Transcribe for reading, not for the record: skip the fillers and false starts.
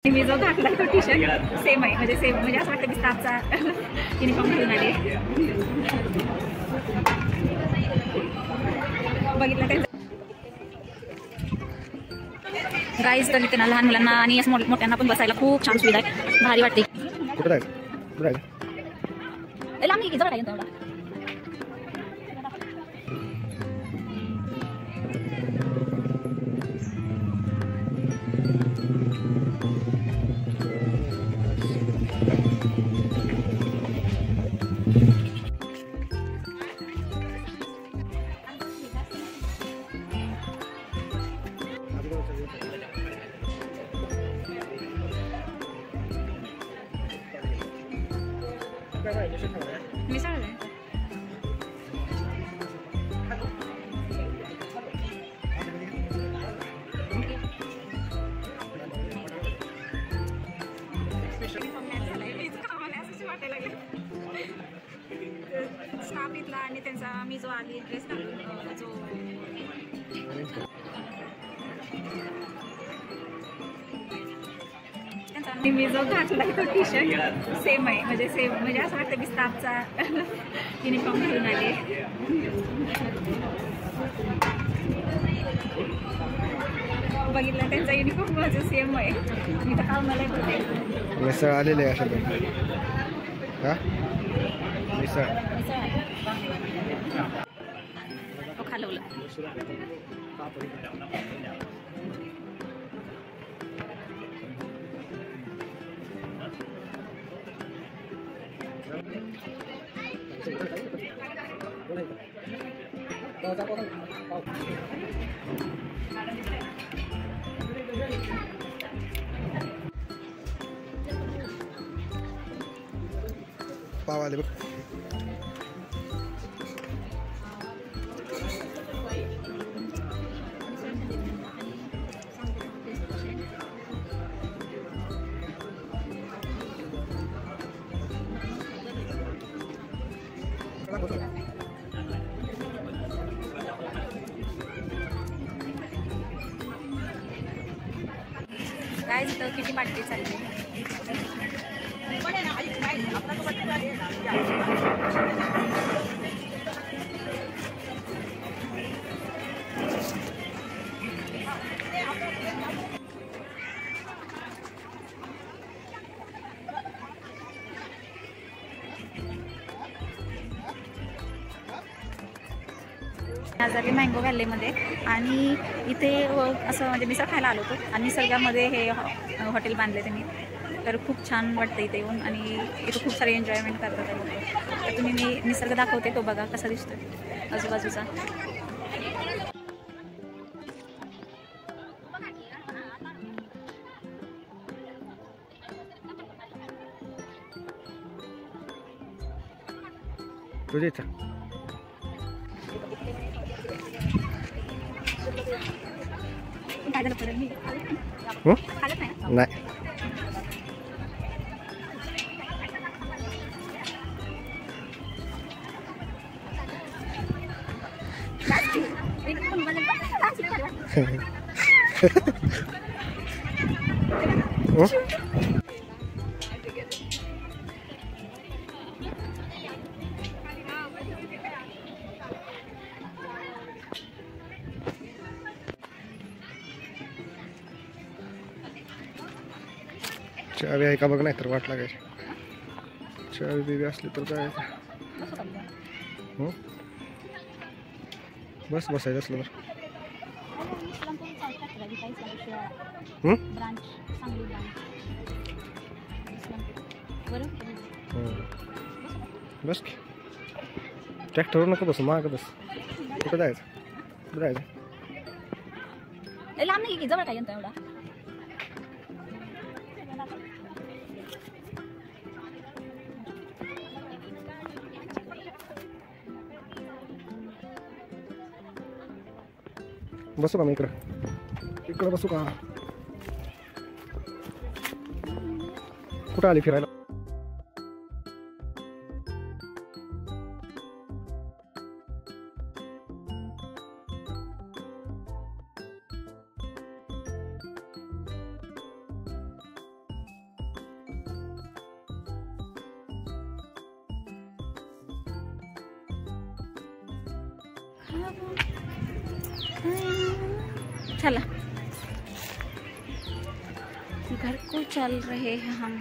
मी जो घातला तो टी शर्ट सेम आहे, म्हणजे सेम म्हणजे असं वाटतं की स्टाफचा युनिफॉर्म घेऊन आले. बघितलं त्यांचं गाईज, तर इथे ना लहान मुलांना आणि असं मोठ्यांना पण बसायला खूप छान सुविधा आहे, भारी वाटते. लांब की जवळ काय तेवढा मिसळ आहे. स्टाफ इथला आणि त्यांचा मी जो आली ड्रेस घालून जो मी जो घातला तो टी शर्ट सेम आहे, म्हणजे सेम म्हणजे असं वाटतं की स्टाफचा युनिफॉर्म घेऊन आले. बघितलं त्यांचा युनिफॉर्म माझं सेम आहे. मी तर खाऊ मला होते मिसळ आलेले आहे अशा हा मिसळ खालवलं. पाव आले बघ. काय तिथं किती पार्टी चालली. आज आली मँगो व्हॅलीमध्ये आणि इथे असं म्हणजे मिसळ खायला आलो होतो आणि निसर्गामध्ये हे हॉटेल बांधले त्यांनी, तर खूप छान वाटतं इथे येऊन आणि इथं खूप सारे एन्जॉयमेंट करतात लोक. तर तुम्ही मी निसर्ग दाखवते तो बघा कसा दिसतोय आजूबाजूचा. तुझ्या इच्छा काय झालं परत मी नाही. चावी आहे का बघ, नाही तर वाट लागायची. चावी बिवी असली तर काय बस बसायचं असलं तर बस की. ट्रॅक्टरवर नको बसू, माग बस. कुठं जायचं, कुठं जायचं. लांब नाही की जवळ काय एवढा. बसू का मी इकडं, इकडं बसू का. कुठं आली फिरायला. चला घर को चल रहे हैं हम।